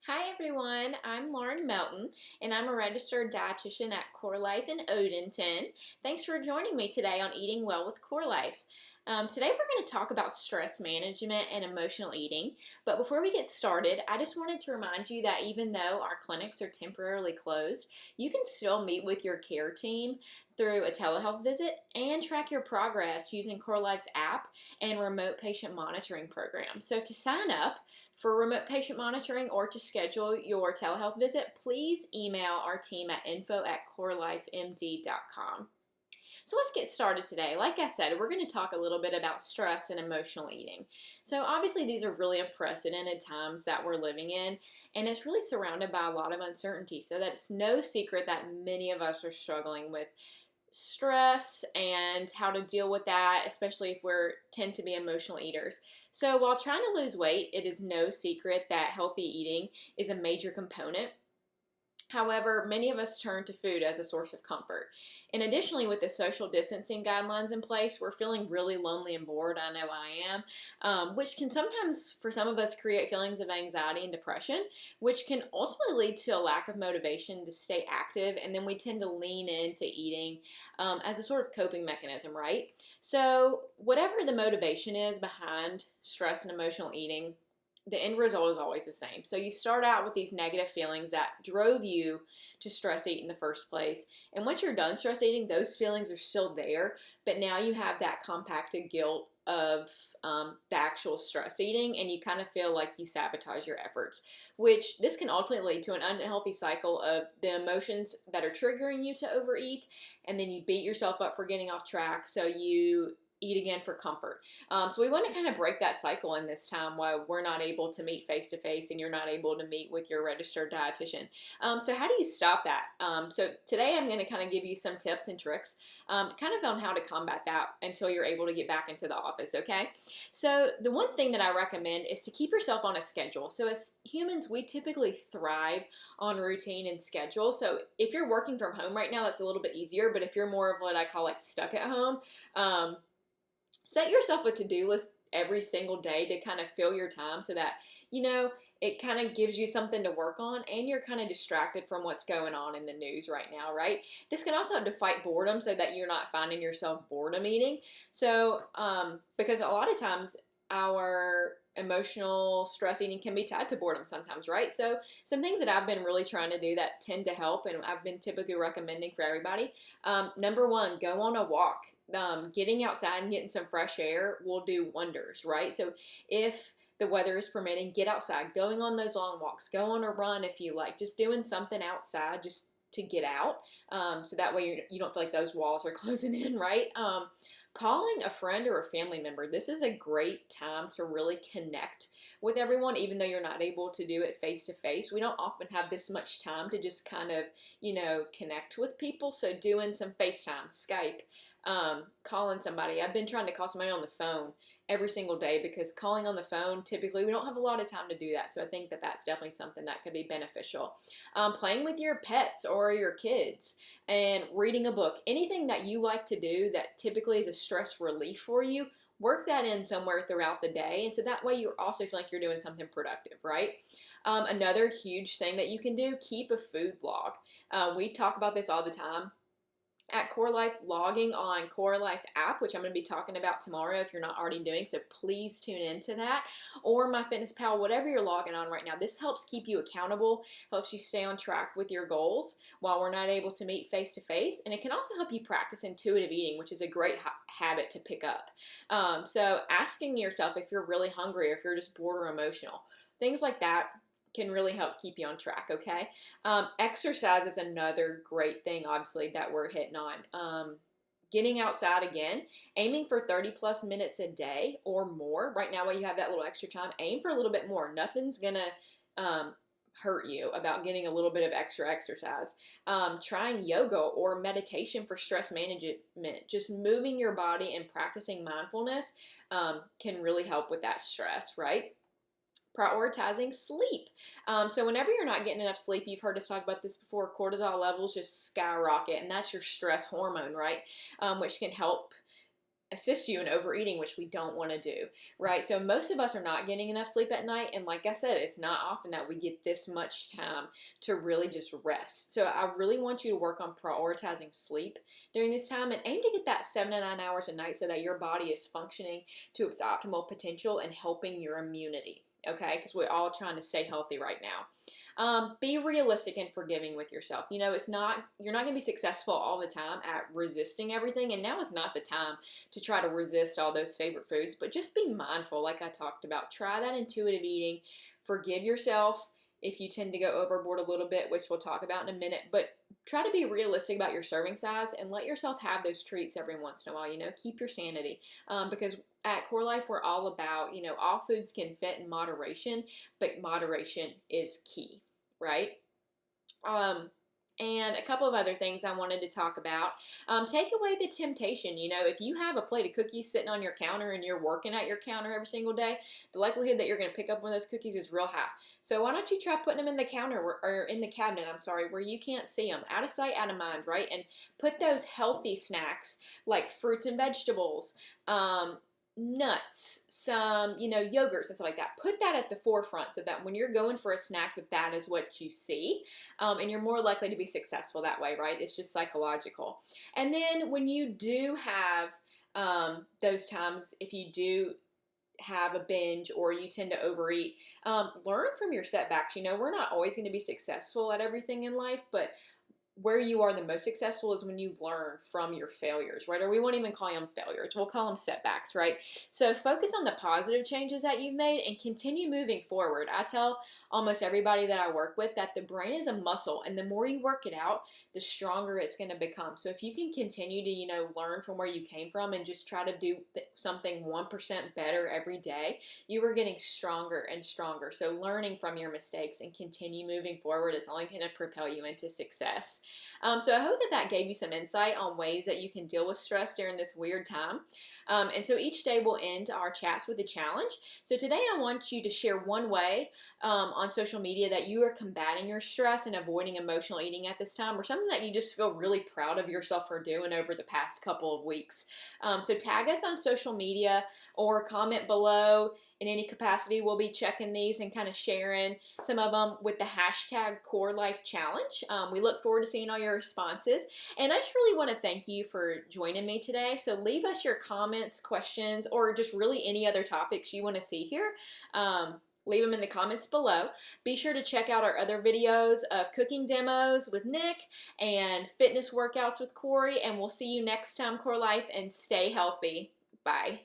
Hi everyone, I'm Lauren Melton and I'm a registered dietitian at CoreLife in Odenton. Thanks for joining me today on Eating Well with CoreLife. Today we're going to talk about stress management and emotional eating, but before we get started, I just wanted to remind you that even though our clinics are temporarily closed, you can still meet with your care team through a telehealth visit and track your progress using CoreLife's app and remote patient monitoring program. So to sign up for remote patient monitoring or to schedule your telehealth visit, please email our team at info@corelifemd.com. So let's get started today. Like I said, we're going to talk a little bit about stress and emotional eating. So obviously these are really unprecedented times that we're living in, and it's really surrounded by a lot of uncertainty. So that's no secret that many of us are struggling with stress and how to deal with that, especially if we tend to be emotional eaters. So while trying to lose weight, it is no secret that healthy eating is a major component. However, many of us turn to food as a source of comfort. And additionally, with the social distancing guidelines in place, we're feeling really lonely and bored. I know I am, which can sometimes, for some of us, create feelings of anxiety and depression, which can ultimately lead to a lack of motivation to stay active. And then we tend to lean into eating as a sort of coping mechanism, right? So, whatever the motivation is behind stress and emotional eating, the end result is always the same. So you start out with these negative feelings that drove you to stress eat in the first place. And once you're done stress eating, those feelings are still there, but now you have that compacted guilt of the actual stress eating, and you kind of feel like you sabotage your efforts, which this can ultimately lead to an unhealthy cycle of the emotions that are triggering you to overeat, and then you beat yourself up for getting off track, so you eat again for comfort. So we want to kind of break that cycle in this time while we're not able to meet face to face and you're not able to meet with your registered dietitian. So how do you stop that? So today I'm going to kind of give you some tips and tricks kind of on how to combat that until you're able to get back into the office, okay? So the one thing that I recommend is to keep yourself on a schedule. So as humans, we typically thrive on routine and schedule. So if you're working from home right now, that's a little bit easier, but if you're more of what I call like stuck at home, set yourself a to-do list every single day to kind of fill your time so that, it kind of gives you something to work on and you're kind of distracted from what's going on in the news right now, right? This can also help to fight boredom so that you're not finding yourself boredom eating. So, because a lot of times our emotional stress eating can be tied to boredom sometimes, right? So some things that I've been really trying to do that tend to help and I've been typically recommending for everybody. Number one, go on a walk. Getting outside and getting some fresh air will do wonders, right? So if the weather is permitting, get outside, going on those long walks, go on a run if you like, just doing something outside just to get out. So that way you don't feel like those walls are closing in, right? Calling a friend or a family member. This is a great time to really connect with everyone, even though you're not able to do it face to face. We don't often have this much time to just kind of, connect with people. So doing some FaceTime, Skype, calling somebody. I've been trying to call somebody on the phone every single day because calling on the phone, typically we don't have a lot of time to do that. So I think that that's definitely something that could be beneficial. Playing with your pets or your kids and reading a book, anything that you like to do that typically is a stress relief for you, work that in somewhere throughout the day. And so that way you also feel like you're doing something productive, right? Another huge thing that you can do, keep a food log. We talk about this all the time at CoreLife, logging on CoreLife app, which I'm going to be talking about tomorrow if you're not already doing, so please tune into that, or MyFitnessPal, whatever you're logging on right now. This helps keep you accountable, helps you stay on track with your goals while we're not able to meet face to face, and it can also help you practice intuitive eating, which is a great habit to pick up. So asking yourself if you're really hungry or if you're just bored or emotional, things like that can really help keep you on track, okay? Exercise is another great thing, obviously, that we're hitting on. Getting outside again, aiming for 30 plus minutes a day or more. Right now, while you have that little extra time, aim for a little bit more. Nothing's gonna hurt you about getting a little bit of extra exercise. Trying yoga or meditation for stress management, just moving your body and practicing mindfulness can really help with that stress, right? Prioritizing sleep. So whenever you're not getting enough sleep, you've heard us talk about this before, cortisol levels just skyrocket, and that's your stress hormone, right? Which can help assist you in overeating, which we don't want to do, right? So most of us are not getting enough sleep at night. And like I said, it's not often that we get this much time to really just rest. So I really want you to work on prioritizing sleep during this time and aim to get that 7 to 9 hours a night so that your body is functioning to its optimal potential and helping your immunity. Okay, because we're all trying to stay healthy right now. Be realistic and forgiving with yourself. You're not going to be successful all the time at resisting everything. And now is not the time to try to resist all those favorite foods, but just be mindful, like I talked about. Try that intuitive eating. Forgive yourself if you tend to go overboard a little bit, which we'll talk about in a minute, but try to be realistic about your serving size and let yourself have those treats every once in a while. Keep your sanity. Because at CoreLife, we're all about, all foods can fit in moderation, but moderation is key, right? And a couple of other things I wanted to talk about. Take away the temptation. If you have a plate of cookies sitting on your counter and you're working at your counter every single day, the likelihood that you're going to pick up one of those cookies is real high. So why don't you try putting them in the or in the cabinet, where you can't see them, out of sight, out of mind, right? And put those healthy snacks like fruits and vegetables, nuts, some, yogurts and stuff like that. Put that at the forefront so that when you're going for a snack, that is what you see. And you're more likely to be successful that way, right? It's just psychological. And then when you do have those times, if you do have a binge or you tend to overeat, learn from your setbacks. We're not always going to be successful at everything in life, but where you are the most successful is when you learn from your failures, right? Or we won't even call them failures. We'll call them setbacks, right? So focus on the positive changes that you've made and continue moving forward. I tell almost everybody that I work with that the brain is a muscle, and the more you work it out, the stronger it's going to become. So if you can continue to, learn from where you came from and just try to do something 1% better every day, you are getting stronger and stronger. So learning from your mistakes and continue moving forward is only going to propel you into success. So I hope that gave you some insight on ways that you can deal with stress during this weird time. And so each day we'll end our chats with a challenge. So today I want you to share one way on social media that you are combating your stress and avoiding emotional eating at this time, or something that you just feel really proud of yourself for doing over the past couple of weeks. So tag us on social media or comment below. In any capacity, we'll be checking these and kind of sharing some of them with the hashtag CoreLifeChallenge. We look forward to seeing all your responses. And I just really want to thank you for joining me today. So leave us your comments, questions, or just really any other topics you want to see here. Leave them in the comments below. Be sure to check out our other videos of cooking demos with Nick and fitness workouts with Corey. And we'll see you next time, CoreLife, and stay healthy. Bye.